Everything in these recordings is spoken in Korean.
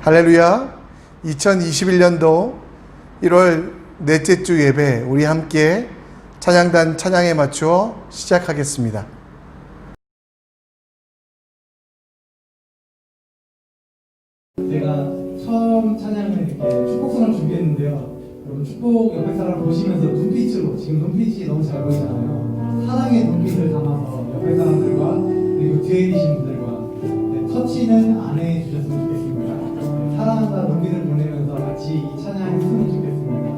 할렐루야. 2021년도 1월 넷째 주 예배 우리 함께 찬양단 찬양에 맞추어 시작하겠습니다. 제가 처음 찬양을 이렇게 축복성을 준비했는데요. 여러분 축복 옆에 사람 보시면서 눈빛으로, 지금 눈빛이 너무 잘 보이잖아요. 사랑의 눈빛을 담아서 옆에 사람들과 그리고 뒤에 계신 분들과 터치는 안 해주셨으면 좋겠습니다. 사랑과 눈빛을 보내면서 같이 이 찬양 했으면 좋겠습니다.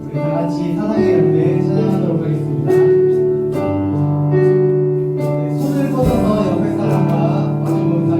우리 다 같이 사랑의 열매 찬양하도록 하겠습니다. 손을 뻗어서 옆에 사람과 마주보면서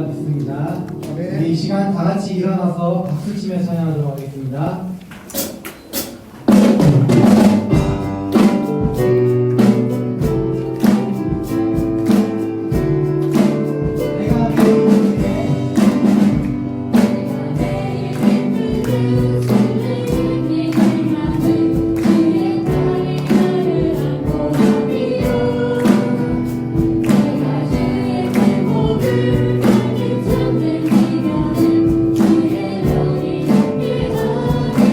하겠습니다. 이 시간 다 같이 일어나서 박수 치며 찬양하도록 하겠습니다. 주의 영이 함께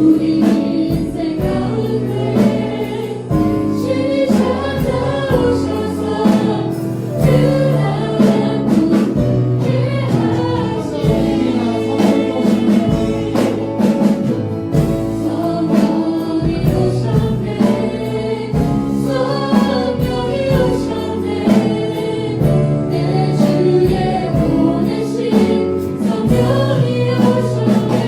우리 인생 가운데 주님 찾아오셔서 주랑 함께 하시네. 성령이 오셨네. 성령이 오셨네. 내 주에 보내신 성령이 오셨네.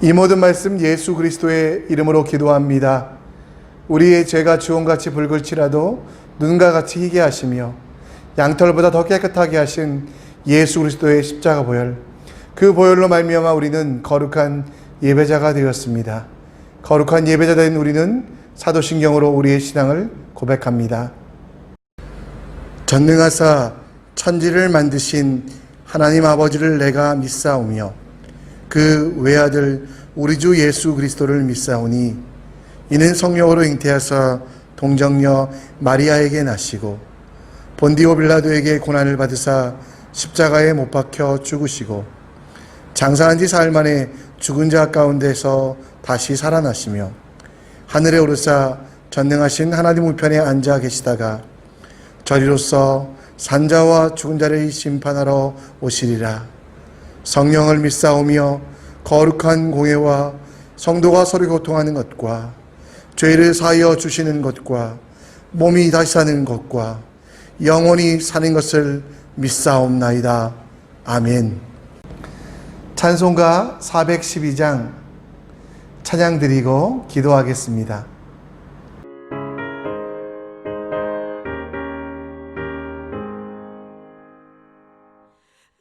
이 모든 말씀 예수 그리스도의 이름으로 기도합니다. 우리의 죄가 주홍같이 붉을지라도 눈과 같이 희게 하시며 양털보다 더 깨끗하게 하신 예수 그리스도의 십자가 보혈, 그 보혈로 말미암아 우리는 거룩한 예배자가 되었습니다. 거룩한 예배자 된 우리는 사도신경으로 우리의 신앙을 고백합니다. 전능하사 천지를 만드신 하나님 아버지를 내가 믿사오며 그 외아들 우리 주 예수 그리스도를 믿사오니 이는 성령으로 잉태하사 동정녀 마리아에게 나시고 본디오 빌라도에게 고난을 받으사 십자가에 못 박혀 죽으시고 장사한 지 사흘 만에 죽은 자 가운데서 다시 살아나시며 하늘에 오르사 전능하신 하나님 우편에 앉아 계시다가 저리로서 산자와 죽은 자를 심판하러 오시리라. 성령을 믿사오며 거룩한 공회와 성도가 서로 교통하는 것과 죄를 사하여 주시는 것과 몸이 다시 사는 것과 영원히 사는 것을 믿사옵나이다. 아멘. 찬송가 412장 찬양 드리고 기도하겠습니다.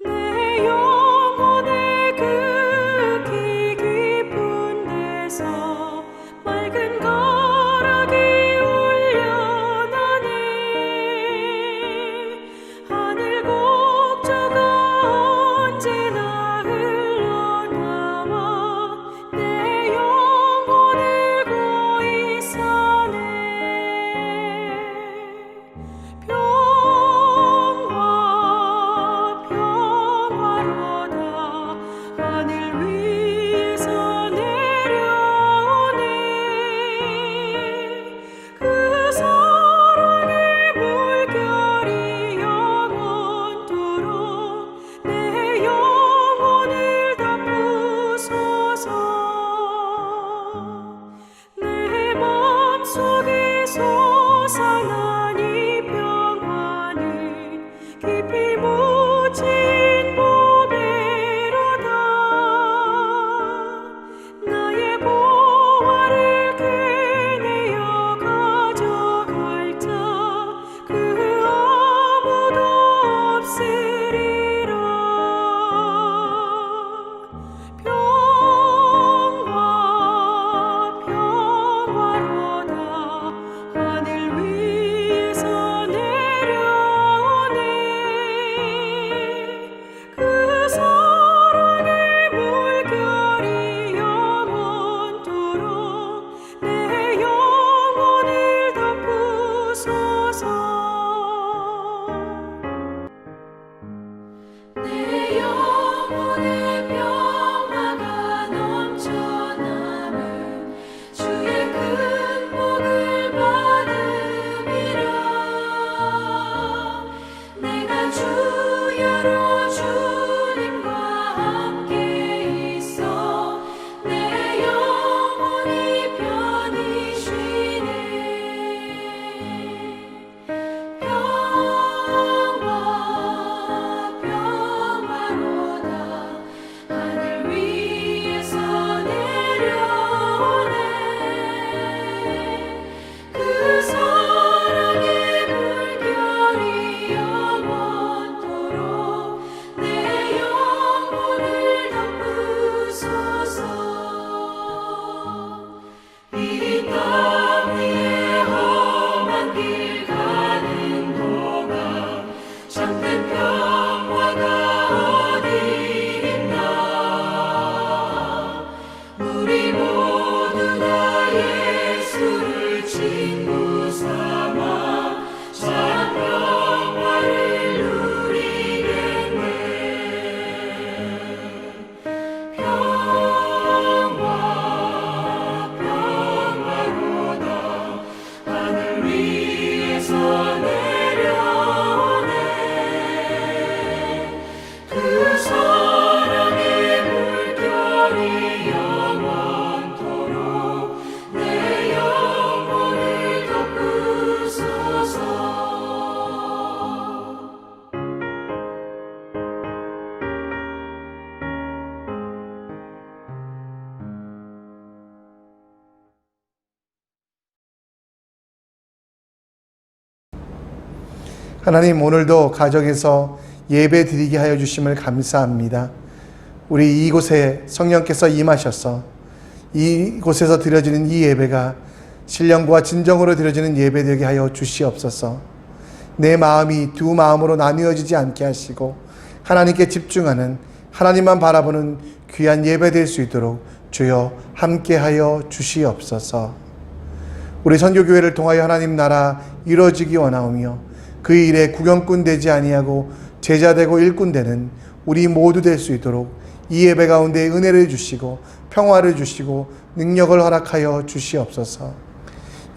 내 영혼의 극히 깊은 데서 맑은 가락이 울려나네. 하늘 곡조가 언제나 흘러나와 내 영혼을 고이 하나님, 오늘도 가정에서 예배 드리게 하여 주심을 감사합니다. 우리 이곳에 성령께서 임하셔서 이곳에서 드려지는 이 예배가 신령과 진정으로 드려지는 예배 되게 하여 주시옵소서. 내 마음이 두 마음으로 나뉘어지지 않게 하시고 하나님께 집중하는, 하나님만 바라보는 귀한 예배 될 수 있도록 주여 함께하여 주시옵소서. 우리 선교교회를 통하여 하나님 나라 이루어지기 원하오며 그 일에 구경꾼 되지 아니하고 제자되고 일꾼 되는 우리 모두 될 수 있도록 이 예배 가운데 은혜를 주시고 평화를 주시고 능력을 허락하여 주시옵소서.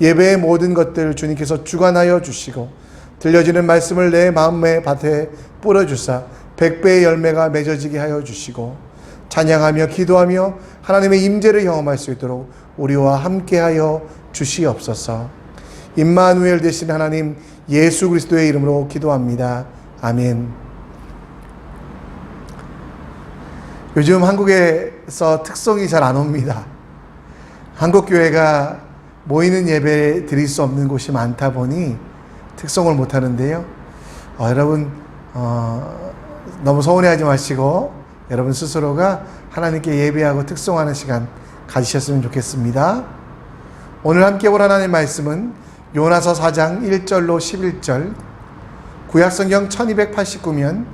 예배의 모든 것들 주님께서 주관하여 주시고 들려지는 말씀을 내 마음의 밭에 뿌려주사 100배의 열매가 맺어지게 하여 주시고 찬양하며 기도하며 하나님의 임재를 경험할 수 있도록 우리와 함께하여 주시옵소서. 임마누엘 되신 하나님 예수 그리스도의 이름으로 기도합니다. 아멘. 요즘 한국에서 특송이 잘 안 옵니다. 한국 교회가 모이는 예배 드릴 수 없는 곳이 많다 보니 특송을 못 하는데요. 여러분 너무 서운해하지 마시고 여러분 스스로가 하나님께 예배하고 특송하는 시간 가지셨으면 좋겠습니다. 오늘 함께 볼 하나님의 말씀은 요나서 4장 1절로 11절, 구약성경 1289면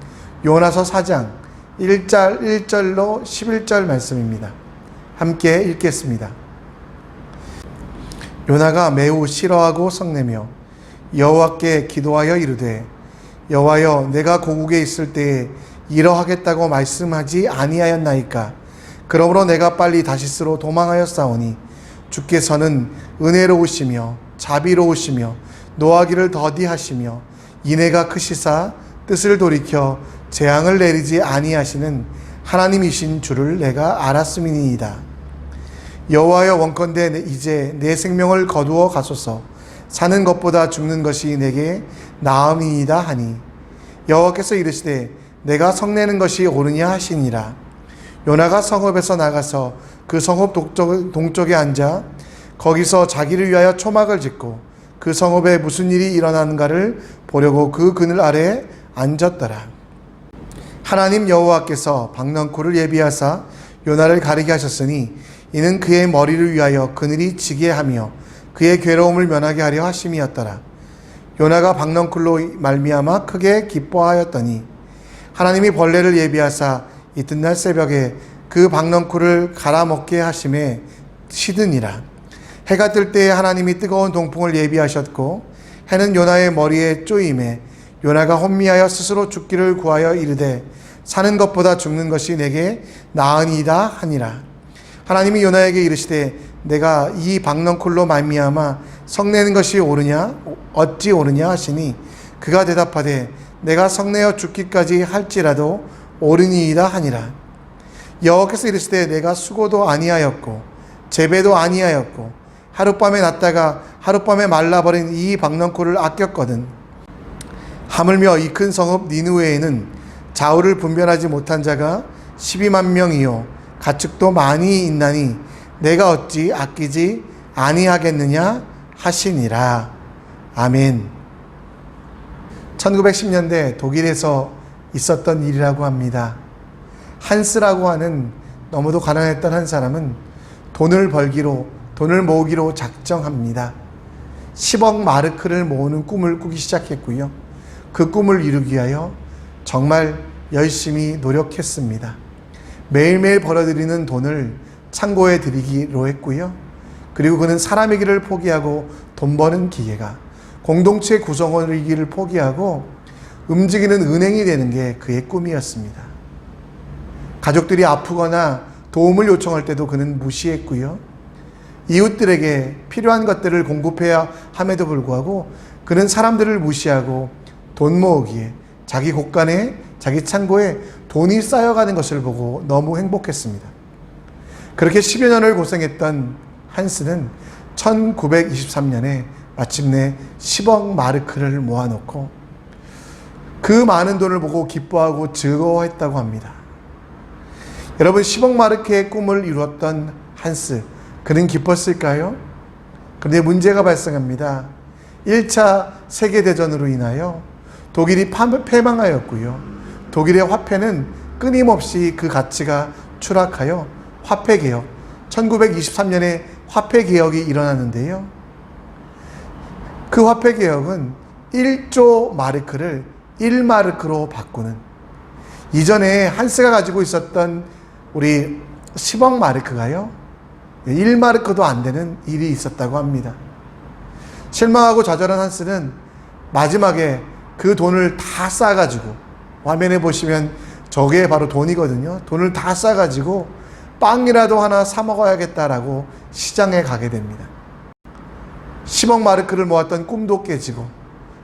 요나서 4장 1절로 11절 말씀입니다. 함께 읽겠습니다. 요나가 매우 싫어하고 성내며 여호와께 기도하여 이르되, 여호와여, 내가 고국에 있을 때에 이러하겠다고 말씀하지 아니하였나이까? 그러므로 내가 빨리 다시스로 도망하였사오니 주께서는 은혜로우시며 자비로우시며 노하기를 더디하시며 인애가 크시사 뜻을 돌이켜 재앙을 내리지 아니하시는 하나님이신 줄을 내가 알았음이니이다. 여호와여, 원컨대 이제 내 생명을 거두어 가소서. 사는 것보다 죽는 것이 내게 나음이이다 하니 여호와께서 이르시되 내가 성내는 것이 옳으냐 하시니라. 요나가 성읍에서 나가서 그 성읍 동쪽에 앉아 거기서 자기를 위하여 초막을 짓고 그 성읍에 무슨 일이 일어나는가를 보려고 그 그늘 아래에 앉았더라. 하나님 여호와께서 박넝쿨을 예비하사 요나를 가리게 하셨으니 이는 그의 머리를 위하여 그늘이 지게 하며 그의 괴로움을 면하게 하려 하심이었더라. 요나가 박넝쿨로 말미암아 크게 기뻐하였더니 하나님이 벌레를 예비하사 이튿날 새벽에 그 박넝쿨을 갈아먹게 하심에 시드니라. 해가 뜰 때에 하나님이 뜨거운 동풍을 예비하셨고 해는 요나의 머리에 쪼임에 요나가 혼미하여 스스로 죽기를 구하여 이르되 사는 것보다 죽는 것이 내게 나으니이다 하니라. 하나님이 요나에게 이르시되 내가 이 박넝쿨로 말미암아 성내는 것이 옳으냐 어찌 옳으냐 하시니 그가 대답하되 내가 성내어 죽기까지 할지라도 옳으니이다 하니라. 여호와께서 이르시되 내가 수고도 아니하였고 재배도 아니하였고 하룻밤에 났다가 하룻밤에 말라버린 이 박넝쿨을 아꼈거든. 하물며 이 큰 성읍 니느웨에는 좌우를 분별하지 못한 자가 12만 명이요 가축도 많이 있나니 내가 어찌 아끼지 아니하겠느냐 하시니라. 아멘. 1910년대 독일에서 있었던 일이라고 합니다. 한스라고 하는 너무도 가난했던 한 사람은 돈을 모으기로 작정합니다. 10억 마르크를 모으는 꿈을 꾸기 시작했고요. 그 꿈을 이루기 위하여 정말 열심히 노력했습니다. 매일매일 벌어들이는 돈을 창고에 들이기로 했고요. 그리고 그는 사람의 길을 포기하고 돈 버는 기계가 공동체 구성원의 길을 포기하고 움직이는 은행이 되는 게 그의 꿈이었습니다. 가족들이 아프거나 도움을 요청할 때도 그는 무시했고요. 이웃들에게 필요한 것들을 공급해야 함에도 불구하고 그는 사람들을 무시하고 돈 모으기에 자기 곳간에 자기 창고에 돈이 쌓여가는 것을 보고 너무 행복했습니다. 그렇게 10여 년을 고생했던 한스는 1923년에 마침내 10억 마르크를 모아놓고 그 많은 돈을 보고 기뻐하고 즐거워했다고 합니다. 여러분, 10억 마르크의 꿈을 이루었던 한스, 그는 기뻤을까요? 그런데 문제가 발생합니다. 1차 세계대전으로 인하여 독일이 패망하였고요. 독일의 화폐는 끊임없이 그 가치가 추락하여 화폐개혁, 1923년에 화폐개혁이 일어났는데요. 그 화폐개혁은 1조 마르크를 1마르크로 바꾸는, 이전에 한스가 가지고 있었던 우리 10억 마르크가요 1마르크도 안 되는 일이 있었다고 합니다. 실망하고 좌절한 한스는 마지막에 그 돈을 다 싸가지고, 화면에 보시면 저게 바로 돈이거든요. 돈을 다 싸가지고 빵이라도 하나 사 먹어야겠다라고 시장에 가게 됩니다. 10억 마르크를 모았던 꿈도 깨지고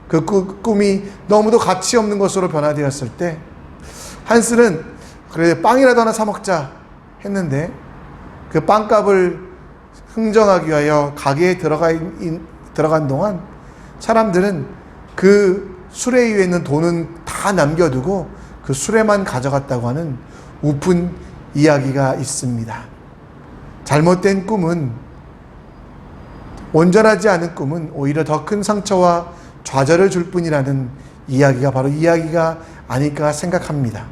그 꿈이 너무도 가치 없는 것으로 변화되었을 때 한스는 그래 빵이라도 하나 사 먹자 했는데, 그 빵값을 흥정하기 위하여 가게에 들어간 동안 사람들은 그 수레 위에 있는 돈은 다 남겨두고 그 수레만 가져갔다고 하는 우픈 이야기가 있습니다. 잘못된 꿈은, 온전하지 않은 꿈은 오히려 더 큰 상처와 좌절을 줄 뿐이라는 이야기가 바로 이야기가 아닐까 생각합니다.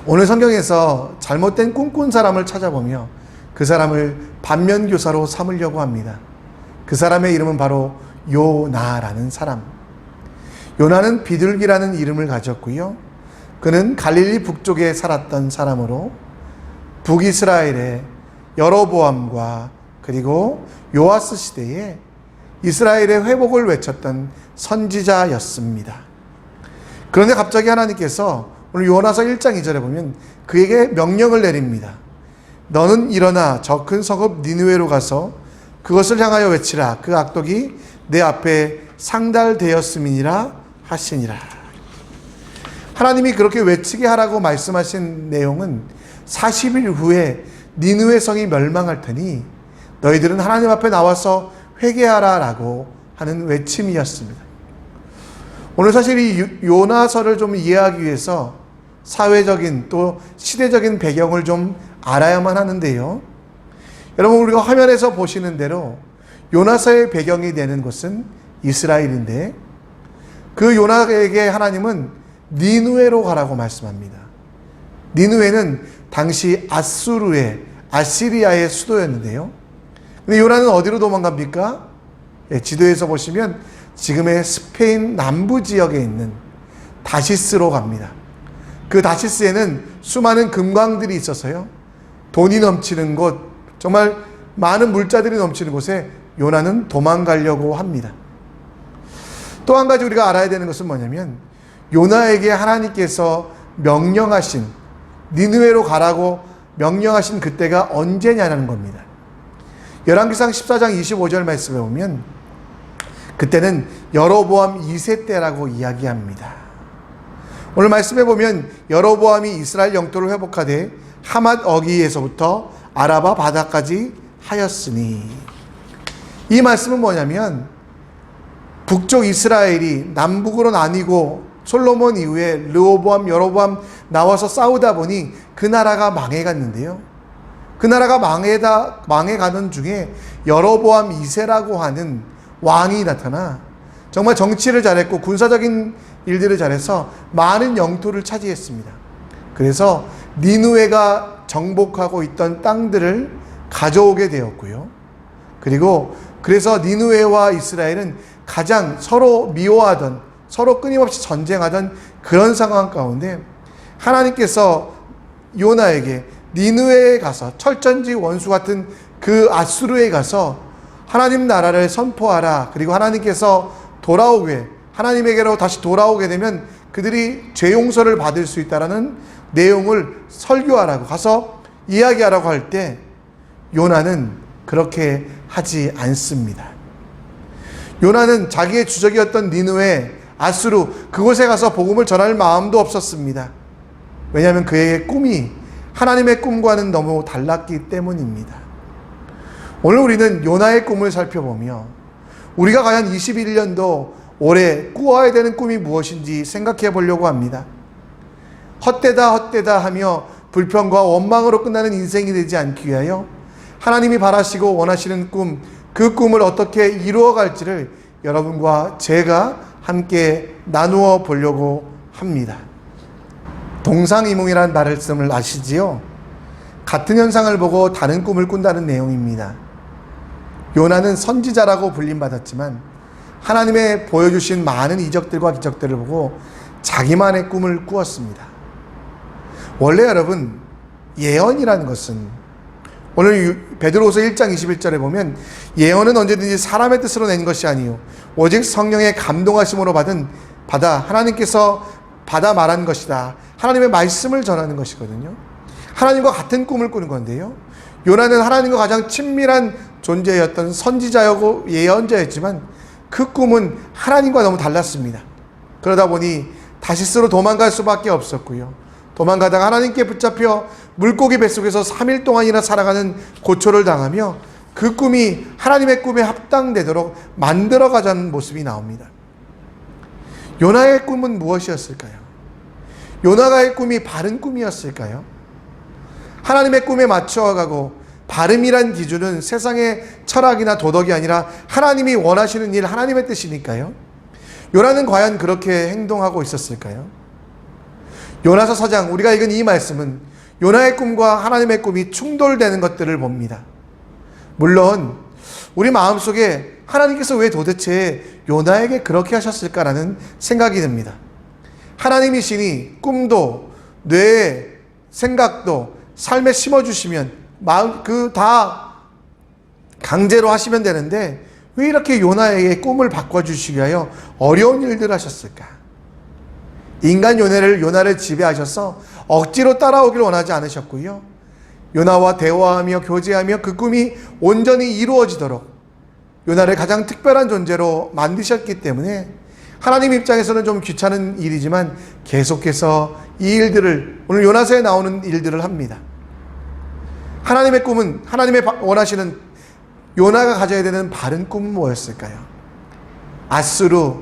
오늘 성경에서 잘못된 꿈꾼 사람을 찾아보며 그 사람을 반면교사로 삼으려고 합니다. 그 사람의 이름은 바로 요나라는 사람. 요나는 비둘기라는 이름을 가졌고요. 그는 갈릴리 북쪽에 살았던 사람으로 북이스라엘의 여로보암과 그리고 요아스 시대에 이스라엘의 회복을 외쳤던 선지자였습니다. 그런데 갑자기 하나님께서 오늘 요나서 1장 2절에 보면 그에게 명령을 내립니다. 너는 일어나 저 큰 성읍 니느웨로 가서 그것을 향하여 외치라. 그 악독이 내 앞에 상달되었음이니라 하시니라. 하나님이 그렇게 외치게 하라고 말씀하신 내용은 40일 후에 니느웨 성이 멸망할 테니 너희들은 하나님 앞에 나와서 회개하라 라고 하는 외침이었습니다. 오늘 사실 이 요나서를 좀 이해하기 위해서 사회적인 또 시대적인 배경을 좀 알아야만 하는데요. 여러분, 우리가 화면에서 보시는 대로 요나서의 배경이 되는 곳은 이스라엘인데, 그 요나에게 하나님은 니느웨로 가라고 말씀합니다. 니느웨는 당시 아시리아의 수도였는데요. 근데 요나는 어디로 도망갑니까? 지도에서 보시면 지금의 스페인 남부 지역에 있는 다시스로 갑니다. 그 다시스에는 수많은 금광들이 있어서요, 돈이 넘치는 곳, 정말 많은 물자들이 넘치는 곳에 요나는 도망가려고 합니다. 또 한 가지 우리가 알아야 되는 것은 뭐냐면, 요나에게 하나님께서 명령하신, 니느웨로 가라고 명령하신 그때가 언제냐는 겁니다. 열왕기상 14장 25절 말씀에 보면 그때는 여로보암 2세 때라고 이야기합니다. 오늘 말씀에 보면 여로보암이 이스라엘 영토를 회복하되 하맛 어기에서부터 아라바 바다까지 하였으니, 이 말씀은 뭐냐면 북쪽 이스라엘이 남북으로 나뉘고 솔로몬 이후에 르호보암, 여로보암 나와서 싸우다 보니 그 나라가 망해갔는데요. 그 나라가 망해가는 중에 여로보암 2세라고 하는 왕이 나타나 정말 정치를 잘했고 군사적인 일들을 잘해서 많은 영토를 차지했습니다. 그래서 니느웨가 정복하고 있던 땅들을 가져오게 되었고요. 그리고 그래서 니느웨와 이스라엘은 가장 서로 미워하던, 서로 끊임없이 전쟁하던 그런 상황 가운데 하나님께서 요나에게 니느웨에 가서, 철전지 원수 같은 그 아수르에 가서 하나님 나라를 선포하라. 그리고 하나님께서 돌아오게, 하나님에게로 다시 돌아오게 되면 그들이 죄 용서를 받을 수 있다라는 내용을 설교하라고, 가서 이야기하라고 할 때 요나는 그렇게 하지 않습니다. 요나는 자기의 주적이었던 니느웨, 아수르, 그곳에 가서 복음을 전할 마음도 없었습니다. 왜냐하면 그의 꿈이 하나님의 꿈과는 너무 달랐기 때문입니다. 오늘 우리는 요나의 꿈을 살펴보며 우리가 과연 21년도 올해 꾸어야 되는 꿈이 무엇인지 생각해 보려고 합니다. 헛되다 하며 불평과 원망으로 끝나는 인생이 되지 않기 위하여 하나님이 바라시고 원하시는 꿈, 그 꿈을 어떻게 이루어갈지를 여러분과 제가 함께 나누어 보려고 합니다. 동상이몽이라는 말씀을 아시지요? 같은 현상을 보고 다른 꿈을 꾼다는 내용입니다. 요나는 선지자라고 불림받았지만 하나님의 보여주신 많은 이적들과 기적들을 보고 자기만의 꿈을 꾸었습니다. 원래 여러분, 예언이라는 것은 오늘 베드로후서 1장 21절에 보면 예언은 언제든지 사람의 뜻으로 낸 것이 아니요 오직 성령의 감동하심으로 받아 하나님께서 받아 말한 것이다. 하나님의 말씀을 전하는 것이거든요. 하나님과 같은 꿈을 꾸는 건데요. 요나는 하나님과 가장 친밀한 존재였던 선지자였고 예언자였지만 그 꿈은 하나님과 너무 달랐습니다. 그러다 보니 다시스로 도망갈 수밖에 없었고요. 도망가다가 하나님께 붙잡혀 물고기 뱃속에서 3일 동안이나 살아가는 고초를 당하며 그 꿈이 하나님의 꿈에 합당되도록 만들어가자는 모습이 나옵니다. 요나의 꿈은 무엇이었을까요? 요나의 꿈이 바른 꿈이었을까요? 하나님의 꿈에 맞춰가고 바름이란 기준은 세상의 철학이나 도덕이 아니라 하나님이 원하시는 일, 하나님의 뜻이니까요. 요나는 과연 그렇게 행동하고 있었을까요? 요나서 4장 우리가 읽은 이 말씀은 요나의 꿈과 하나님의 꿈이 충돌되는 것들을 봅니다. 물론 우리 마음속에 하나님께서 왜 도대체 요나에게 그렇게 하셨을까라는 생각이 듭니다. 하나님이시니 꿈도 뇌에 생각도 삶에 심어주시면 마음 다 강제로 하시면 되는데 왜 이렇게 요나에게 꿈을 바꿔주시기 위하여 어려운 일들을 하셨을까? 인간 요나를 지배하셔서 억지로 따라오길 원하지 않으셨고요. 요나와 대화하며 교제하며 그 꿈이 온전히 이루어지도록 요나를 가장 특별한 존재로 만드셨기 때문에 하나님 입장에서는 좀 귀찮은 일이지만 계속해서 이 일들을 오늘 요나서에 나오는 일들을 합니다. 하나님의 꿈은 하나님의 원하시는 요나가 가져야 되는 바른 꿈은 뭐였을까요? 아수르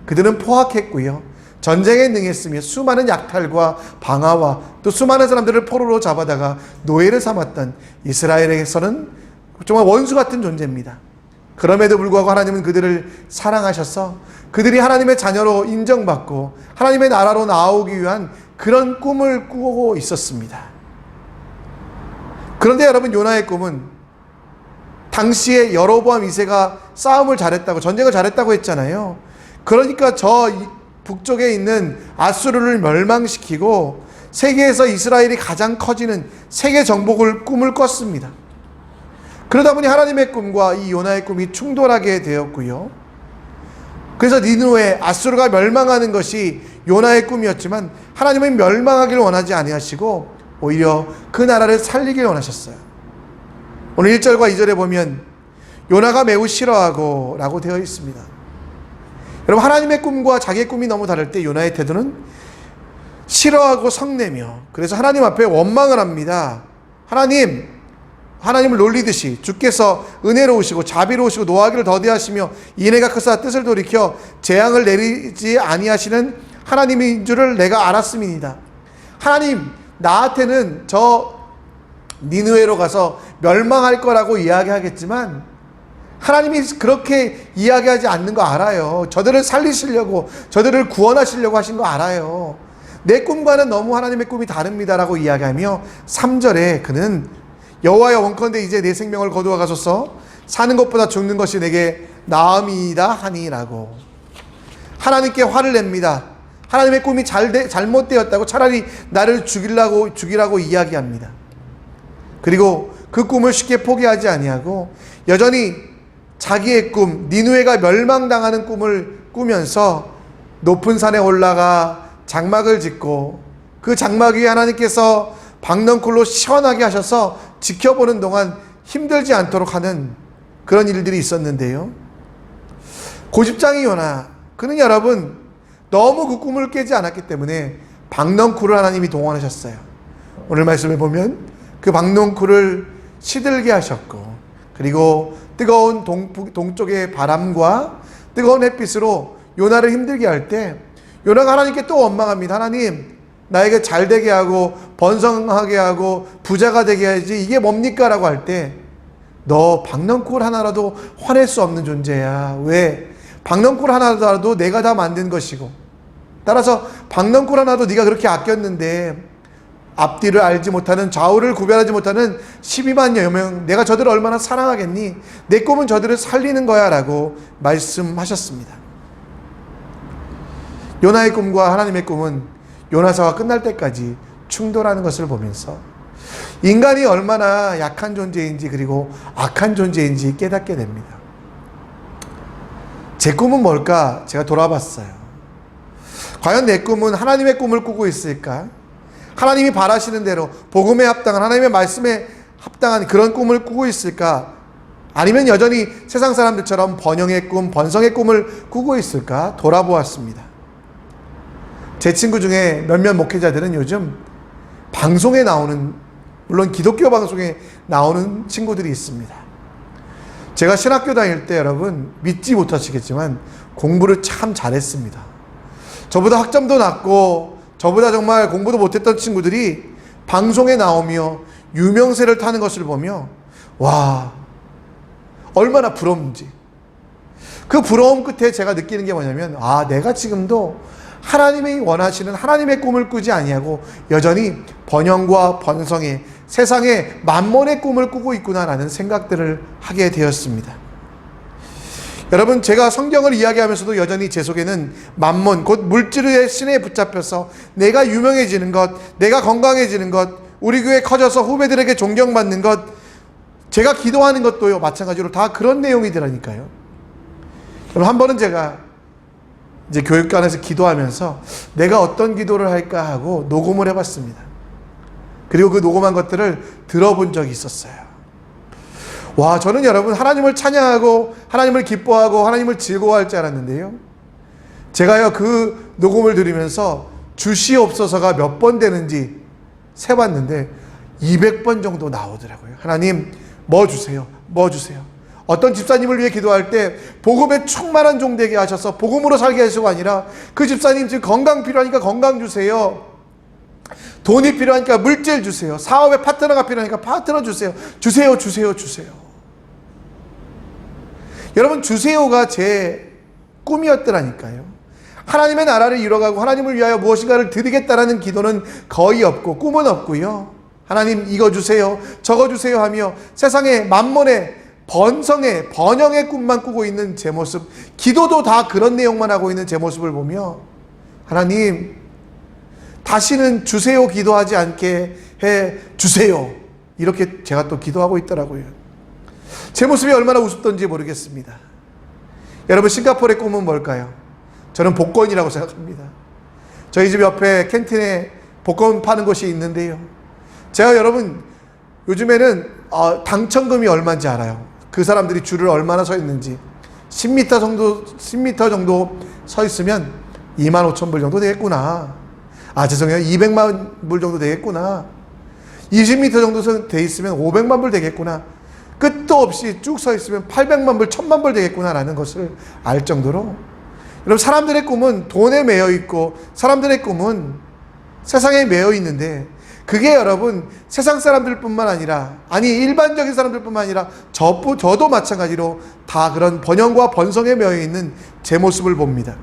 그들은 포악했고요. 전쟁에 능했으며 수많은 약탈과 방화와 또 수많은 사람들을 포로로 잡아다가 노예를 삼았던 이스라엘에게서는 정말 원수 같은 존재입니다. 그럼에도 불구하고 하나님은 그들을 사랑하셔서 그들이 하나님의 자녀로 인정받고 하나님의 나라로 나오기 위한 그런 꿈을 꾸고 있었습니다. 그런데 여러분, 요나의 꿈은 당시에 여로보암 2세가 싸움을 잘했다고, 전쟁을 잘했다고 했잖아요. 그러니까 저 북쪽에 있는 아수르를 멸망시키고 세계에서 이스라엘이 가장 커지는 세계 정복을 꿈을 꿨습니다. 그러다 보니 하나님의 꿈과 이 요나의 꿈이 충돌하게 되었고요. 그래서 니느웨 아수르가 멸망하는 것이 요나의 꿈이었지만 하나님은 멸망하기를 원하지 아니하시고 오히려 그 나라를 살리길 원하셨어요. 오늘 1절과 2절에 보면 요나가 매우 싫어하고 라고 되어 있습니다. 여러분, 하나님의 꿈과 자기의 꿈이 너무 다를 때 요나의 태도는 싫어하고 성내며 그래서 하나님 앞에 원망을 합니다. 하나님을 놀리듯이 주께서 은혜로우시고 자비로우시고 노하기를 더디하시며 인애가 크사 뜻을 돌이켜 재앙을 내리지 아니하시는 하나님인 줄을 내가 알았음이니이다. 하나님, 나한테는 저 니느웨로 가서 멸망할 거라고 이야기하겠지만 하나님이 그렇게 이야기하지 않는 거 알아요. 저들을 살리시려고, 저들을 구원하시려고 하신 거 알아요. 내 꿈과는 너무 하나님의 꿈이 다릅니다라고 이야기하며 3절에 그는 여호와여 원컨대 이제 내 생명을 거두어 가소서 사는 것보다 죽는 것이 내게 나음이다 하니라고 하나님께 화를 냅니다. 하나님의 꿈이 잘못되었다고 차라리 나를 죽이라고 이야기합니다. 그리고 그 꿈을 쉽게 포기하지 아니하고 여전히 자기의 꿈, 니느웨가 멸망당하는 꿈을 꾸면서 높은 산에 올라가 장막을 짓고 그 장막 위에 하나님께서 박넝쿨로 시원하게 하셔서 지켜보는 동안 힘들지 않도록 하는 그런 일들이 있었는데요. 고집장이 요나, 그는 여러분 너무 그 꿈을 깨지 않았기 때문에 박넝쿨을 하나님이 동원하셨어요. 오늘 말씀을 보면 그 박넝쿨을 시들게 하셨고 그리고 뜨거운 동쪽의 바람과 뜨거운 햇빛으로 요나를 힘들게 할 때 요나가 하나님께 또 원망합니다. 하나님, 나에게 잘되게 하고 번성하게 하고 부자가 되게 해야지 이게 뭡니까? 라고 할 때 너 박넝쿨 하나라도 화낼 수 없는 존재야. 왜? 박넝쿨 하나도 내가 다 만든 것이고, 따라서 박넝쿨 하나도 네가 그렇게 아꼈는데 앞뒤를 알지 못하는, 좌우를 구별하지 못하는 12만 여명, 내가 저들을 얼마나 사랑하겠니? 내 꿈은 저들을 살리는 거야 라고 말씀하셨습니다. 요나의 꿈과 하나님의 꿈은 요나서가 끝날 때까지 충돌하는 것을 보면서 인간이 얼마나 약한 존재인지, 그리고 악한 존재인지 깨닫게 됩니다. 제 꿈은 뭘까? 제가 돌아봤어요. 과연 내 꿈은 하나님의 꿈을 꾸고 있을까? 하나님이 바라시는 대로 복음에 합당한, 하나님의 말씀에 합당한 그런 꿈을 꾸고 있을까? 아니면 여전히 세상 사람들처럼 번영의 꿈, 번성의 꿈을 꾸고 있을까? 돌아보았습니다. 제 친구 중에 몇몇 목회자들은 요즘 방송에 나오는, 물론 기독교 방송에 나오는 친구들이 있습니다. 제가 신학교 다닐 때 여러분 믿지 못하시겠지만 공부를 참 잘했습니다. 저보다 학점도 낮고 저보다 정말 공부도 못했던 친구들이 방송에 나오며 유명세를 타는 것을 보며 와, 얼마나 부러운지. 그 부러움 끝에 제가 느끼는 게 뭐냐면, 아, 내가 지금도 하나님이 원하시는 하나님의 꿈을 꾸지 아니하고 여전히 번영과 번성의, 세상의 만몬의 꿈을 꾸고 있구나라는 생각들을 하게 되었습니다. 여러분, 제가 성경을 이야기하면서도 여전히 제 속에는 만몬, 곧 물질의 신에 붙잡혀서 내가 유명해지는 것, 내가 건강해지는 것, 우리 교회 커져서 후배들에게 존경받는 것, 제가 기도하는 것도요 마찬가지로 다 그런 내용이더라니까요. 그럼 한 번은 제가 이제 교육관에서 기도하면서 내가 어떤 기도를 할까 하고 녹음을 해봤습니다. 그리고 그 녹음한 것들을 들어본 적이 있었어요. 와, 저는 여러분 하나님을 찬양하고 하나님을 기뻐하고 하나님을 즐거워할 줄 알았는데요, 제가요 그 녹음을 들으면서 주시옵소서가 몇 번 되는지 세봤는데 200번 정도 나오더라고요. 하나님 뭐 주세요, 뭐 주세요. 어떤 집사님을 위해 기도할 때 복음에 충만한 종 되게 하셔서 복음으로 살게 하시고 아니라, 그 집사님 지금 건강 필요하니까 건강 주세요, 돈이 필요하니까 물질 주세요, 사업에 파트너가 필요하니까 파트너 주세요, 주세요, 주세요, 주세요. 여러분, 주세요가 제 꿈이었더라니까요. 하나님의 나라를 이뤄가고 하나님을 위하여 무엇인가를 드리겠다라는 기도는 거의 없고 꿈은 없고요, 하나님 이거 주세요, 저거 주세요 하며 세상의 만몬의 번성의 번영의 꿈만 꾸고 있는 제 모습, 기도도 다 그런 내용만 하고 있는 제 모습을 보며, 하나님 다시는 주세요 기도하지 않게 해 주세요, 이렇게 제가 또 기도하고 있더라고요. 제 모습이 얼마나 우습던지 모르겠습니다. 여러분, 싱가포르의 꿈은 뭘까요? 저는 복권이라고 생각합니다. 저희 집 옆에 캔틴에 복권 파는 곳이 있는데요, 제가 여러분 요즘에는 당첨금이 얼마인지 알아요. 그 사람들이 줄을 얼마나 서 있는지. 10m 정도 서 있으면 25,000불 정도 되겠구나. 아, 죄송해요, 200만 불 정도 되겠구나. 20m 정도 돼 있으면 500만 불 되겠구나. 끝도 없이 쭉 서 있으면 800만 불, 1000만 불 되겠구나라는 것을 알 정도로, 여러분 사람들의 꿈은 돈에 매여 있고 사람들의 꿈은 세상에 매여 있는데, 그게 여러분 세상 사람들뿐만 아니라, 아니 일반적인 사람들뿐만 아니라 저도 마찬가지로 다 그런 번영과 번성에 매여 있는 제 모습을 봅니다.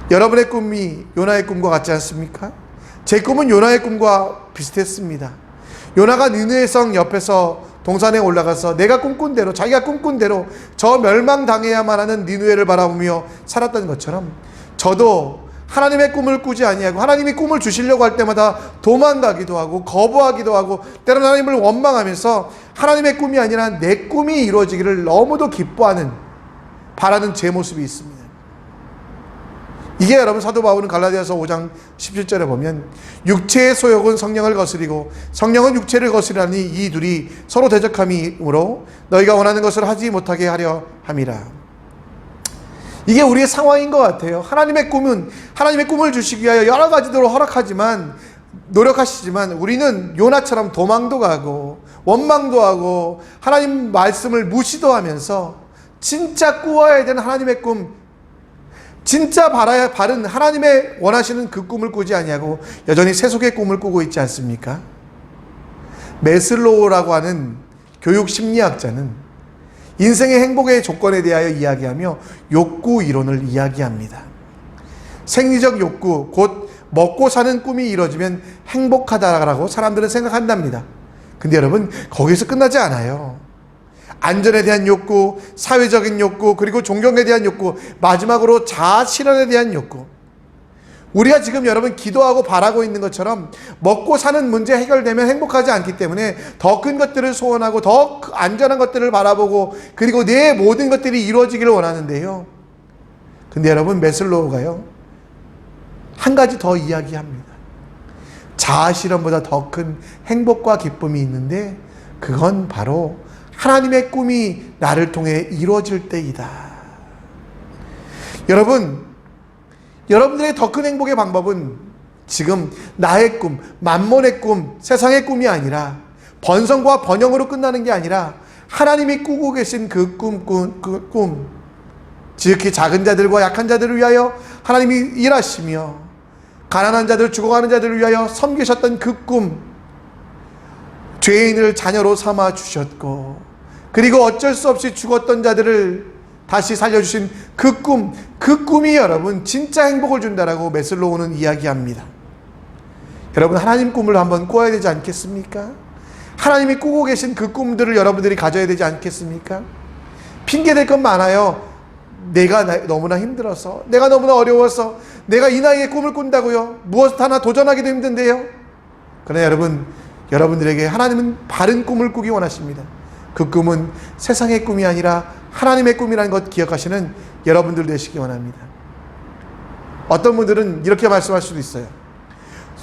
여러분의 꿈이 요나의 꿈과 같지 않습니까? 제 꿈은 요나의 꿈과 비슷했습니다. 요나가 니느웨 성 옆에서 동산에 올라가서 내가 꿈꾼 대로, 자기가 꿈꾼 대로 저 멸망당해야만 하는 니느웨를 바라보며 살았던 것처럼, 저도 하나님의 꿈을 꾸지 아니하고 하나님이 꿈을 주시려고 할 때마다 도망가기도 하고 거부하기도 하고 때로는 하나님을 원망하면서 하나님의 꿈이 아니라 내 꿈이 이루어지기를 너무도 기뻐하는, 바라는 제 모습이 있습니다. 이게 여러분 사도 바울은 갈라디아서 5장 17절에 보면 육체의 소욕은 성령을 거스리고 성령은 육체를 거스리라니 이 둘이 서로 대적함이므로 너희가 원하는 것을 하지 못하게 하려 함이라. 이게 우리의 상황인 것 같아요. 하나님의 꿈을 주시기 위하여 여러 가지로 허락하지만, 노력하시지만 우리는 요나처럼 도망도 가고 원망도 하고 하나님 말씀을 무시도 하면서 진짜 꾸어야 되는 하나님의 꿈, 진짜 바른 하나님의 원하시는 그 꿈을 꾸지 아니하고 여전히 세속의 꿈을 꾸고 있지 않습니까? 메슬로우라고 하는 교육 심리학자는 인생의 행복의 조건에 대하여 이야기하며 욕구 이론을 이야기합니다. 생리적 욕구, 곧 먹고 사는 꿈이 이루어지면 행복하다라고 사람들은 생각한답니다. 근데 여러분, 거기서 끝나지 않아요. 안전에 대한 욕구, 사회적인 욕구, 그리고 존경에 대한 욕구, 마지막으로 자아 실현에 대한 욕구. 우리가 지금 여러분 기도하고 바라고 있는 것처럼 먹고 사는 문제 해결되면 행복하지 않기 때문에 더 큰 것들을 소원하고 더 안전한 것들을 바라보고, 그리고 내 모든 것들이 이루어지기를 원하는데요. 근데 여러분, 메슬로우가요, 한 가지 더 이야기합니다. 자아 실현보다 더 큰 행복과 기쁨이 있는데, 그건 바로 하나님의 꿈이 나를 통해 이루어질 때이다. 여러분들의 더 큰 행복의 방법은 지금 나의 꿈, 만몬의 꿈, 세상의 꿈이 아니라, 번성과 번영으로 끝나는 게 아니라 하나님이 꾸고 계신 그 꿈, 지극히 작은 자들과 약한 자들을 위하여 하나님이 일하시며 가난한 자들, 죽어가는 자들을 위하여 섬기셨던 그 꿈, 죄인을 자녀로 삼아 주셨고, 그리고 어쩔 수 없이 죽었던 자들을 다시 살려주신 그 꿈이 여러분 진짜 행복을 준다라고 메슬로우는 이야기합니다. 여러분, 하나님 꿈을 한번 꿔야 되지 않겠습니까? 하나님이 꾸고 계신 그 꿈들을 여러분들이 가져야 되지 않겠습니까? 핑계댈 건 많아요. 내가 너무나 힘들어서, 내가 너무나 어려워서, 내가 이 나이에 꿈을 꾼다고요? 무엇 하나 도전하기도 힘든데요. 그러나 여러분들에게 하나님은 바른 꿈을 꾸기 원하십니다. 그 꿈은 세상의 꿈이 아니라 하나님의 꿈이라는 것 기억하시는 여러분들 되시기 원합니다. 어떤 분들은 이렇게 말씀할 수도 있어요.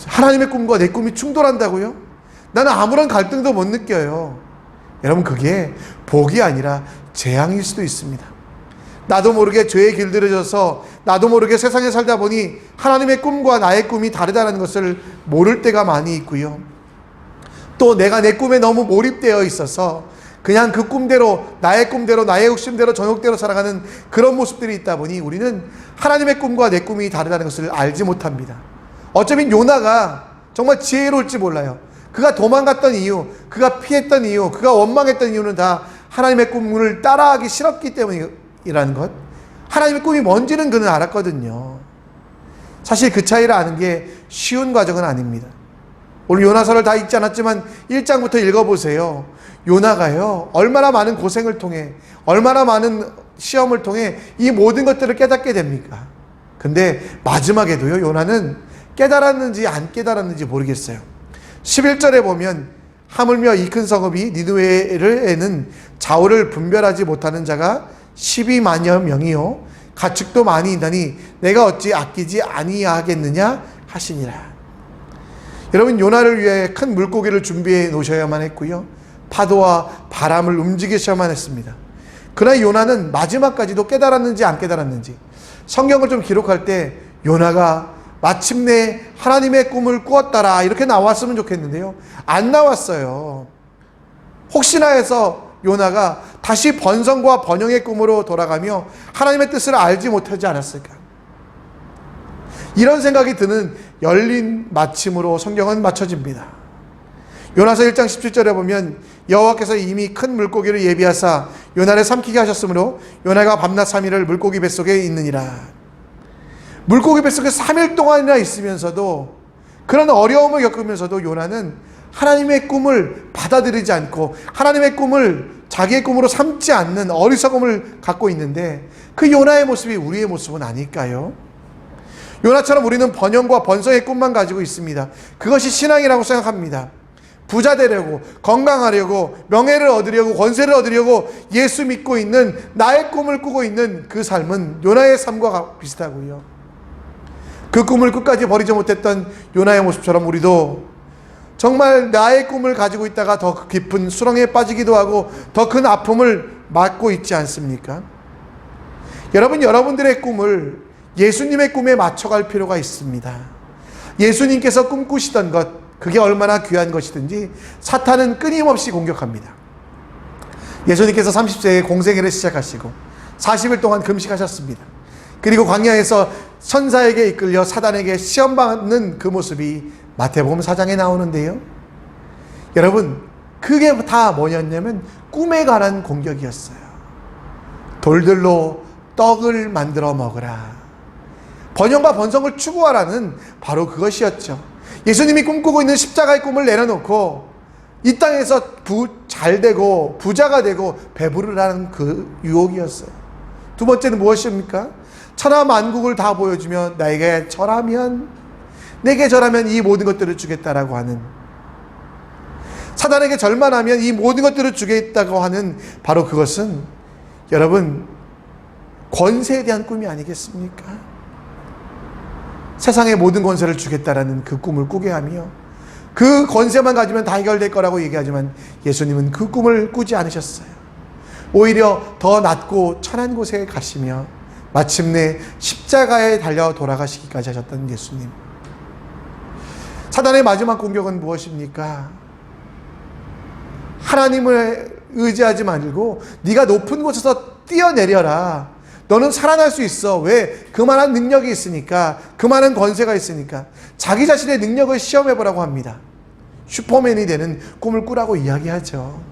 하나님의 꿈과 내 꿈이 충돌한다고요? 나는 아무런 갈등도 못 느껴요. 여러분, 그게 복이 아니라 재앙일 수도 있습니다. 나도 모르게 죄에 길들여져서 나도 모르게 세상에 살다 보니 하나님의 꿈과 나의 꿈이 다르다는 것을 모를 때가 많이 있고요. 또 내가 내 꿈에 너무 몰입되어 있어서 그냥 그 꿈대로, 나의 꿈대로, 나의 욕심대로, 정욕대로 살아가는 그런 모습들이 있다 보니 우리는 하나님의 꿈과 내 꿈이 다르다는 것을 알지 못합니다. 어쩌면 요나가 정말 지혜로울지 몰라요. 그가 도망갔던 이유, 그가 피했던 이유, 그가 원망했던 이유는 다 하나님의 꿈을 따라하기 싫었기 때문이라는 것, 하나님의 꿈이 뭔지는 그는 알았거든요. 사실 그 차이를 아는 게 쉬운 과정은 아닙니다. 오늘 요나서를 다 읽지 않았지만 1장부터 읽어보세요. 요나가요, 얼마나 많은 고생을 통해, 얼마나 많은 시험을 통해 이 모든 것들을 깨닫게 됩니까? 근데 마지막에도요, 요나는 깨달았는지 안 깨달았는지 모르겠어요. 11절에 보면 하물며 이 큰 성읍이 니느웨에는 좌우를 분별하지 못하는 자가 12만여 명이요 가축도 많이 있나니 내가 어찌 아끼지 아니하겠느냐 하시니라. 여러분, 요나를 위해 큰 물고기를 준비해 놓으셔야만 했고요, 파도와 바람을 움직이셔야만 했습니다. 그러나 요나는 마지막까지도 깨달았는지 안 깨달았는지, 성경을 좀 기록할 때 요나가 마침내 하나님의 꿈을 꾸었다라 이렇게 나왔으면 좋겠는데요, 안 나왔어요. 혹시나 해서 요나가 다시 번성과 번영의 꿈으로 돌아가며 하나님의 뜻을 알지 못하지 않았을까? 이런 생각이 드는 열린 마침으로 성경은 맞춰집니다. 요나서 1장 17절에 보면 여호와께서 이미 큰 물고기를 예비하사 요나를 삼키게 하셨으므로 요나가 밤낮 3일을 물고기 뱃속에 있느니라. 물고기 뱃속에 3일 동안이나 있으면서도, 그런 어려움을 겪으면서도 요나는 하나님의 꿈을 받아들이지 않고 하나님의 꿈을 자기의 꿈으로 삼지 않는 어리석음을 갖고 있는데, 그 요나의 모습이 우리의 모습은 아닐까요? 요나처럼 우리는 번영과 번성의 꿈만 가지고 있습니다. 그것이 신앙이라고 생각합니다. 부자 되려고, 건강하려고, 명예를 얻으려고, 권세를 얻으려고 예수 믿고 있는, 나의 꿈을 꾸고 있는 그 삶은 요나의 삶과 비슷하고요. 그 꿈을 끝까지 버리지 못했던 요나의 모습처럼 우리도 정말 나의 꿈을 가지고 있다가 더 깊은 수렁에 빠지기도 하고 더 큰 아픔을 맞고 있지 않습니까? 여러분들의 꿈을 예수님의 꿈에 맞춰갈 필요가 있습니다. 예수님께서 꿈꾸시던 것, 그게 얼마나 귀한 것이든지 사탄은 끊임없이 공격합니다. 예수님께서 30세에 공생애를 시작하시고 40일 동안 금식하셨습니다. 그리고 광야에서 선사에게 이끌려 사단에게 시험받는 그 모습이 마태복음 4장에 나오는데요, 여러분, 그게 다 뭐였냐면 꿈에 관한 공격이었어요. 돌들로 떡을 만들어 먹으라. 번영과 번성을 추구하라는 바로 그것이었죠. 예수님이 꿈꾸고 있는 십자가의 꿈을 내려놓고 이 땅에서 잘 되고 부자가 되고 배부르라는 그 유혹이었어요. 두 번째는 무엇입니까? 천하 만국을 다 보여주면 내게 절하면 이 모든 것들을 주겠다라고 하는, 사단에게 절만하면 이 모든 것들을 주겠다고 하는 바로 그것은 여러분 권세에 대한 꿈이 아니겠습니까? 세상의 모든 권세를 주겠다라는 그 꿈을 꾸게 하며 그 권세만 가지면 다 해결될 거라고 얘기하지만 예수님은 그 꿈을 꾸지 않으셨어요. 오히려 더 낮고 천한 곳에 가시며 마침내 십자가에 달려 돌아가시기까지 하셨던 예수님. 사단의 마지막 공격은 무엇입니까? 하나님을 의지하지 말고 네가 높은 곳에서 뛰어내려라. 너는 살아날 수 있어. 왜? 그만한 능력이 있으니까, 그만한 권세가 있으니까. 자기 자신의 능력을 시험해보라고 합니다. 슈퍼맨이 되는 꿈을 꾸라고 이야기하죠.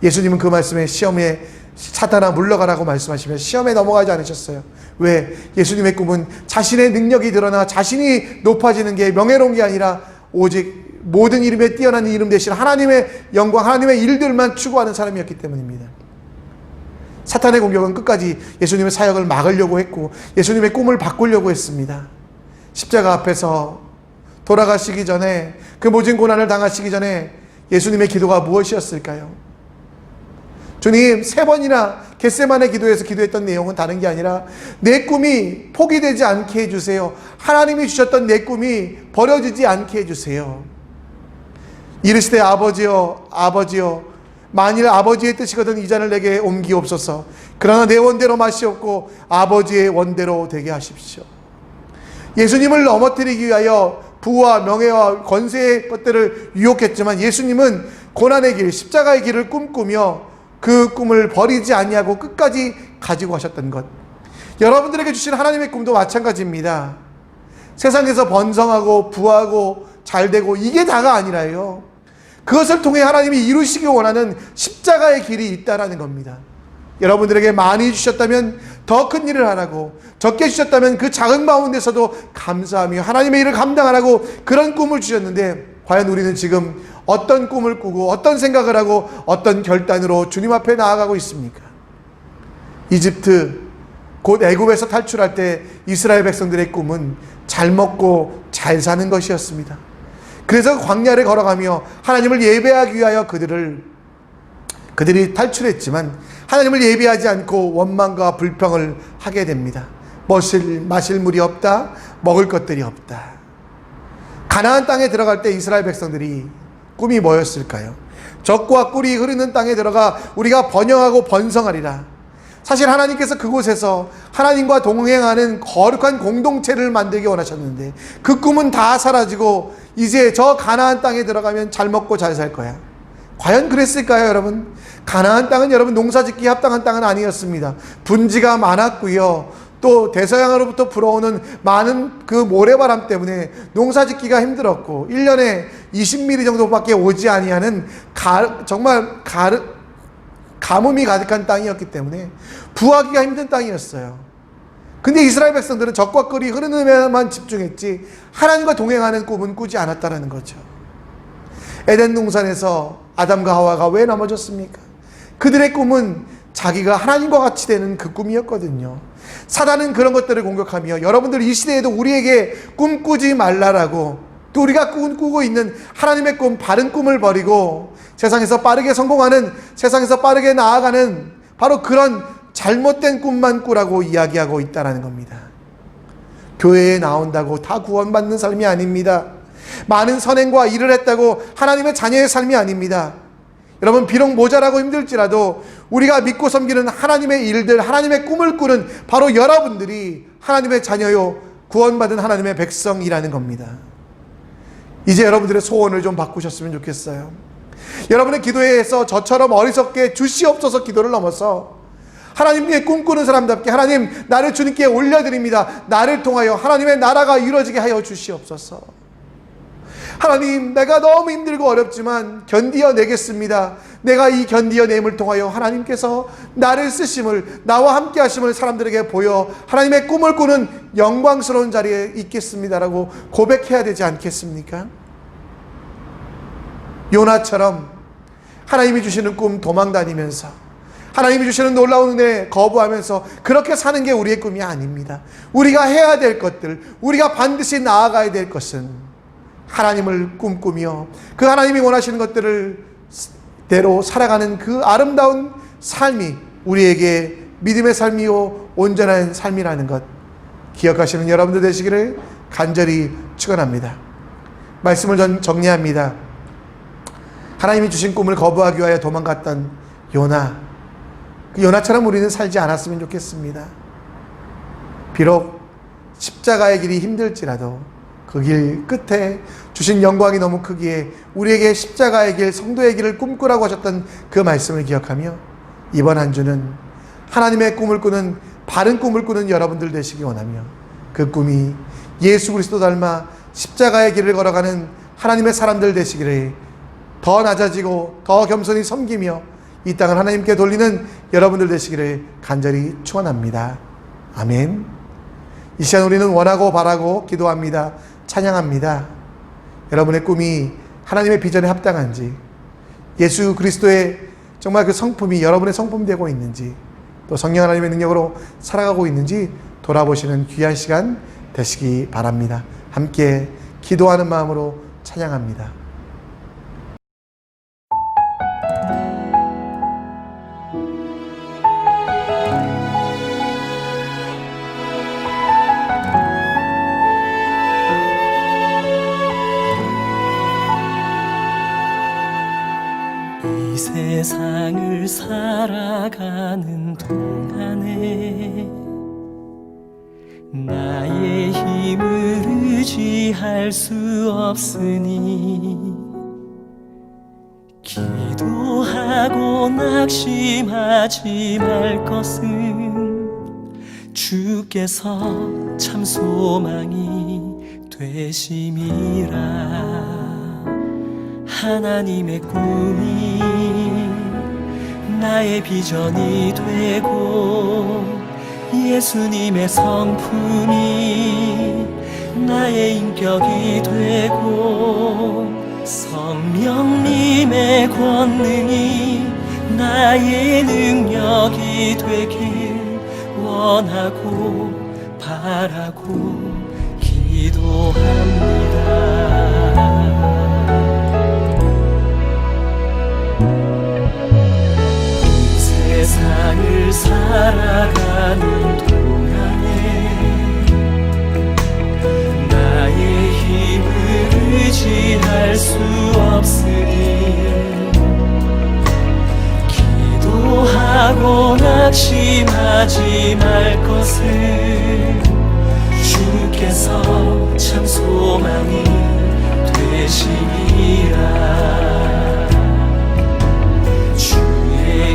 예수님은 그 말씀에 시험에 사탄아 물러가라고 말씀하시며 시험에 넘어가지 않으셨어요. 왜? 예수님의 꿈은 자신의 능력이 드러나 자신이 높아지는 게 명예로운 게 아니라 오직 모든 이름에 뛰어난 이름 대신 하나님의 영광, 하나님의 일들만 추구하는 사람이었기 때문입니다. 사탄의 공격은 끝까지 예수님의 사역을 막으려고 했고 예수님의 꿈을 바꾸려고 했습니다. 십자가 앞에서 돌아가시기 전에, 그 모진 고난을 당하시기 전에 예수님의 기도가 무엇이었을까요? 주님, 3번이나 겟세마네 기도에서 기도했던 내용은 다른 게 아니라 내 꿈이 포기되지 않게 해주세요. 하나님이 주셨던 내 꿈이 버려지지 않게 해주세요. 이르시되 아버지여 만일 아버지의 뜻이거든 이 잔을 내게 옮기옵소서. 그러나 내 원대로 마시옵고 아버지의 원대로 되게 하십시오. 예수님을 넘어뜨리기 위하여 부와 명예와 권세의 것들을 유혹했지만 예수님은 고난의 길, 십자가의 길을 꿈꾸며 그 꿈을 버리지 아니하고 끝까지 가지고 가셨던 것. 여러분들에게 주신 하나님의 꿈도 마찬가지입니다. 세상에서 번성하고 부하고 잘되고 이게 다가 아니라요, 그것을 통해 하나님이 이루시기 원하는 십자가의 길이 있다라는 겁니다. 여러분들에게 많이 주셨다면 더 큰 일을 하라고, 적게 주셨다면 그 작은 가운데서도 감사하며 하나님의 일을 감당하라고 그런 꿈을 주셨는데, 과연 우리는 지금 어떤 꿈을 꾸고 어떤 생각을 하고 어떤 결단으로 주님 앞에 나아가고 있습니까? 이집트, 곧 애굽에서 탈출할 때 이스라엘 백성들의 꿈은 잘 먹고 잘 사는 것이었습니다. 그래서 광야를 걸어가며 하나님을 예배하기 위하여 그들이 탈출했지만 하나님을 예배하지 않고 원망과 불평을 하게 됩니다. 마실 물이 없다, 먹을 것들이 없다. 가나안 땅에 들어갈 때 이스라엘 백성들이 꿈이 뭐였을까요? 젖과 꿀이 흐르는 땅에 들어가 우리가 번영하고 번성하리라. 사실 하나님께서 그곳에서 하나님과 동행하는 거룩한 공동체를 만들기 원하셨는데 그 꿈은 다 사라지고 이제 저 가나안 땅에 들어가면 잘 먹고 잘 살 거야. 과연 그랬을까요, 여러분? 가나안 땅은 여러분 농사짓기 합당한 땅은 아니었습니다. 분지가 많았고요, 또 대서양으로부터 불어오는 많은 그 모래바람 때문에 농사짓기가 힘들었고 1년에 20mm 정도밖에 오지 아니하는 정말 가뭄이 가득한 땅이었기 때문에 부하기가 힘든 땅이었어요. 근데 이스라엘 백성들은 젖과 꿀이 흐르는 데만 집중했지 하나님과 동행하는 꿈은 꾸지 않았다는 거죠. 에덴 동산에서 아담과 하와가 왜 넘어졌습니까? 그들의 꿈은 자기가 하나님과 같이 되는 그 꿈이었거든요. 사단은 그런 것들을 공격하며 여러분들 이 시대에도 우리에게 꿈꾸지 말라라고, 또 우리가 꾸고 있는 하나님의 꿈, 바른 꿈을 버리고 세상에서 빠르게 성공하는, 세상에서 빠르게 나아가는 바로 그런 잘못된 꿈만 꾸라고 이야기하고 있다는 겁니다. 교회에 나온다고 다 구원받는 삶이 아닙니다. 많은 선행과 일을 했다고 하나님의 자녀의 삶이 아닙니다. 여러분, 비록 모자라고 힘들지라도 우리가 믿고 섬기는 하나님의 일들, 하나님의 꿈을 꾸는 바로 여러분들이 하나님의 자녀요, 구원받은 하나님의 백성이라는 겁니다. 이제 여러분들의 소원을 좀 바꾸셨으면 좋겠어요. 여러분의 기도에서 저처럼 어리석게 주시옵소서 기도를 넘어서 하나님께 꿈꾸는 사람답게, 하나님 나를 주님께 올려드립니다, 나를 통하여 하나님의 나라가 이루어지게 하여 주시옵소서. 하나님, 내가 너무 힘들고 어렵지만 견디어내겠습니다. 내가 이 견디어냄을 통하여 하나님께서 나를 쓰심을, 나와 함께 하심을 사람들에게 보여 하나님의 꿈을 꾸는 영광스러운 자리에 있겠습니다라고 고백해야 되지 않겠습니까? 요나처럼 하나님이 주시는 꿈 도망다니면서, 하나님이 주시는 놀라운 은혜 거부하면서 그렇게 사는 게 우리의 꿈이 아닙니다. 우리가 해야 될 것들, 우리가 반드시 나아가야 될 것은 하나님을 꿈꾸며 그 하나님이 원하시는 것들을 대로 살아가는 그 아름다운 삶이 우리에게 믿음의 삶이요 온전한 삶이라는 것 기억하시는 여러분들 되시기를 간절히 축원합니다. 말씀을 정리합니다. 하나님이 주신 꿈을 거부하기 위하여 도망갔던 요나, 그 요나처럼 우리는 살지 않았으면 좋겠습니다. 비록 십자가의 길이 힘들지라도 그 길 끝에 주신 영광이 너무 크기에 우리에게 십자가의 길, 성도의 길을 꿈꾸라고 하셨던 그 말씀을 기억하며 이번 한 주는 하나님의 꿈을 꾸는, 바른 꿈을 꾸는 여러분들 되시기 원하며 그 꿈이 예수 그리스도 닮아 십자가의 길을 걸어가는 하나님의 사람들 되시기를, 더 낮아지고 더 겸손히 섬기며 이 땅을 하나님께 돌리는 여러분들 되시기를 간절히 축원합니다. 아멘. 이 시간 우리는 원하고 바라고 기도합니다. 찬양합니다. 여러분의 꿈이 하나님의 비전에 합당한지, 예수 그리스도의 정말 그 성품이 여러분의 성품이 되고 있는지, 또 성령 하나님의 능력으로 살아가고 있는지 돌아보시는 귀한 시간 되시기 바랍니다. 함께 기도하는 마음으로 찬양합니다. 이 세상을 살아가는 동안에 나의 힘을 의지할 수 없으니 기도하고 낙심하지 말 것은 주께서 참 소망이 되심이라. 하나님의 꿈이 나의 비전이 되고 예수님의 성품이 나의 인격이 되고 성령님의 권능이 나의 능력이 되길 원하고 바라고 기도합니다. 세상을 살아가는 동안에 나의 힘을 의지할 수 없으니 기도하고 낙심하지 말 것은 주께서 참 소망이 되시니라.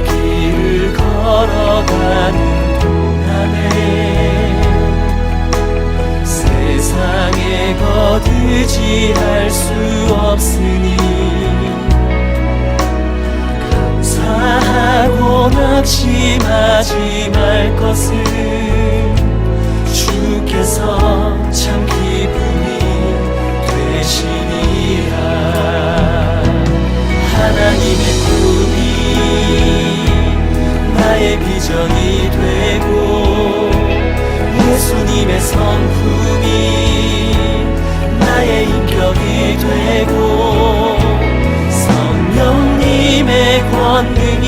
길을 걸어가는 동안에 세상에 거두지할 수 없으니 감사하고 낙심하지 말 것은 주께서 참 기쁨이 되시니라. 하나님의 꿈이 나의 비전이 되고 예수님의 성품이 나의 인격이 되고 성령님의 권능이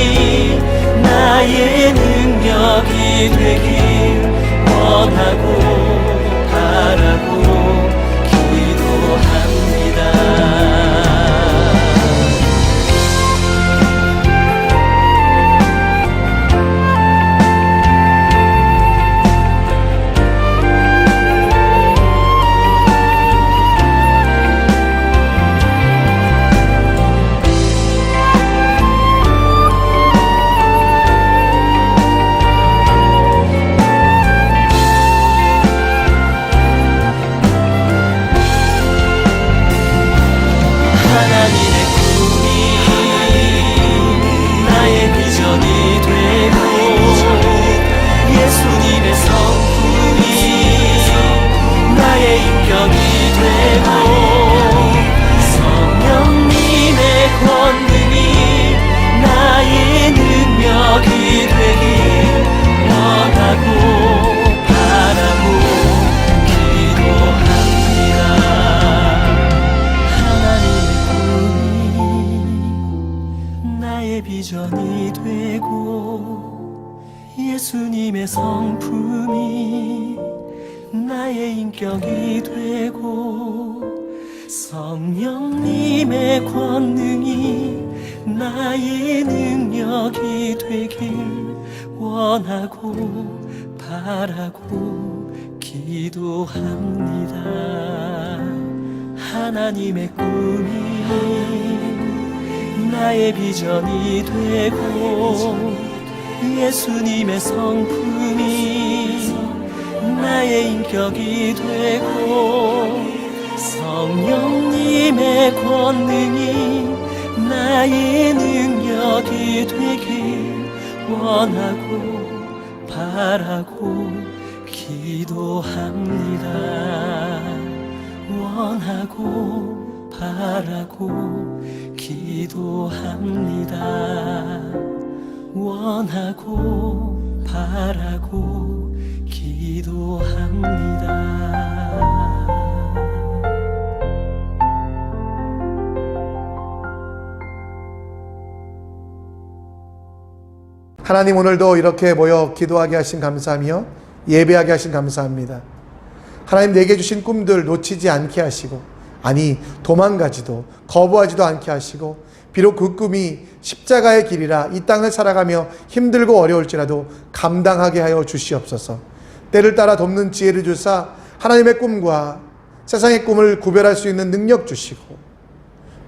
나의 능력이 되길 원하고 바라고 기도합니다. 예수님의 성품이 나의 인격이 되고 성령님의 권능이 나의 능력이 되길 원하고 바라고 기도합니다. 하나님의 꿈이 나의 비전이 되고 예수님의 성품이 나의 인격이 되고 성령님의 권능이 나의 능력이 되길 원하고 바라고 기도합니다. 원하고 바라고 기도합니다. 원하고 바라고 기도합니다. 하나님, 오늘도 이렇게 모여 기도하게 하신 감사하며 예배하게 하신 감사합니다. 하나님, 내게 주신 꿈들 놓치지 않게 하시고, 아니 도망가지도 거부하지도 않게 하시고, 비록 그 꿈이 십자가의 길이라 이 땅을 살아가며 힘들고 어려울지라도 감당하게 하여 주시옵소서. 때를 따라 돕는 지혜를 주사 하나님의 꿈과 세상의 꿈을 구별할 수 있는 능력 주시고,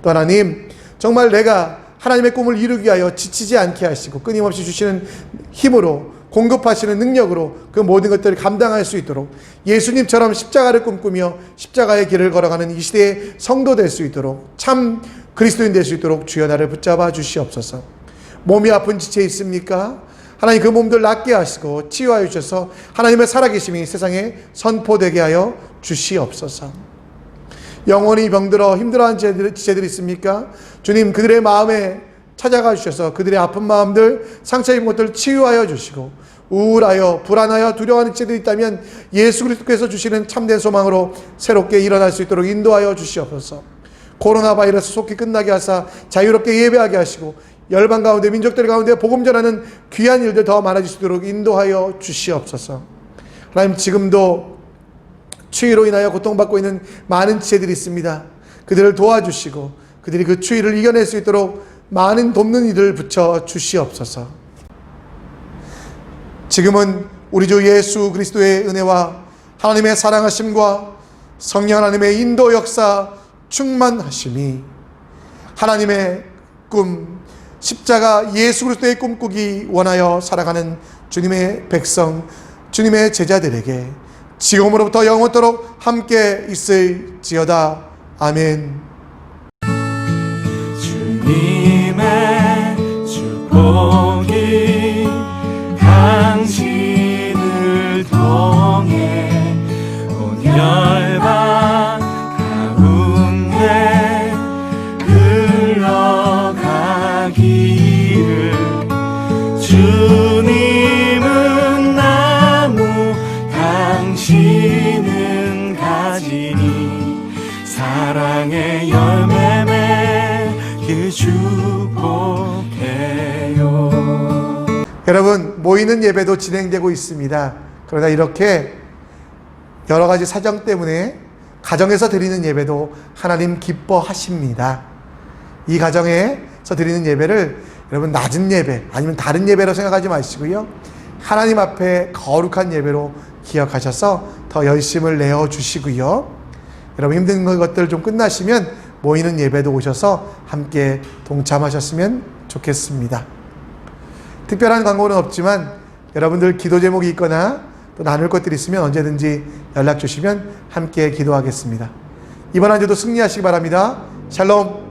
또 하나님, 정말 내가 하나님의 꿈을 이루기 위하여 지치지 않게 하시고 끊임없이 주시는 힘으로, 공급하시는 능력으로 그 모든 것들을 감당할 수 있도록 예수님처럼 십자가를 꿈꾸며 십자가의 길을 걸어가는 이 시대의 성도 될 수 있도록, 참 그리스도인 될 수 있도록 주여 나를 붙잡아 주시옵소서. 몸이 아픈 지체 있습니까? 하나님, 그 몸들 낫게 하시고 치유하여 주셔서 하나님의 살아계심이 세상에 선포되게 하여 주시옵소서. 영원히 병들어 힘들어하는 지체들이 있습니까? 주님, 그들의 마음에 찾아가 주셔서 그들의 아픈 마음들, 상처 입은 것들 치유하여 주시고, 우울하여 불안하여 두려워하는 지체들이 있다면 예수 그리스도께서 주시는 참된 소망으로 새롭게 일어날 수 있도록 인도하여 주시옵소서. 코로나 바이러스 속히 끝나게 하사 자유롭게 예배하게 하시고 열방 가운데, 민족들 가운데 복음 전하는 귀한 일들 더 많아질 수 있도록 인도하여 주시옵소서. 하나님, 지금도 추위로 인하여 고통받고 있는 많은 지체들이 있습니다. 그들을 도와주시고 그들이 그 추위를 이겨낼 수 있도록 많은 돕는 이들을 붙여 주시옵소서. 지금은 우리 주 예수 그리스도의 은혜와 하나님의 사랑하심과 성령 하나님의 인도 역사 충만하심이 하나님의 꿈, 십자가 예수 그리스도의 꿈꾸기 원하여 살아가는 주님의 백성, 주님의 제자들에게 지금으로부터 영원토록 함께 있을지어다. 아멘. 주님의 축복이 당신을 통해 온 열방 가운데 흘러가기를. 주님은 나무, 당신은 가지니 사랑의 열매 맺길 축복해요. 여러분, 모이는 예배도 진행되고 있습니다. 그러나 이렇게 여러 가지 사정 때문에 가정에서 드리는 예배도 하나님 기뻐하십니다. 이 가정에서 드리는 예배를 여러분 낮은 예배 아니면 다른 예배로 생각하지 마시고요, 하나님 앞에 거룩한 예배로 기억하셔서 더 열심을 내어 주시고요, 여러분 힘든 것들 좀 끝나시면 모이는 예배도 오셔서 함께 동참하셨으면 좋겠습니다. 특별한 광고는 없지만 여러분들 기도 제목이 있거나 또 나눌 것들이 있으면 언제든지 연락 주시면 함께 기도하겠습니다. 이번 한 주도 승리하시기 바랍니다. 샬롬.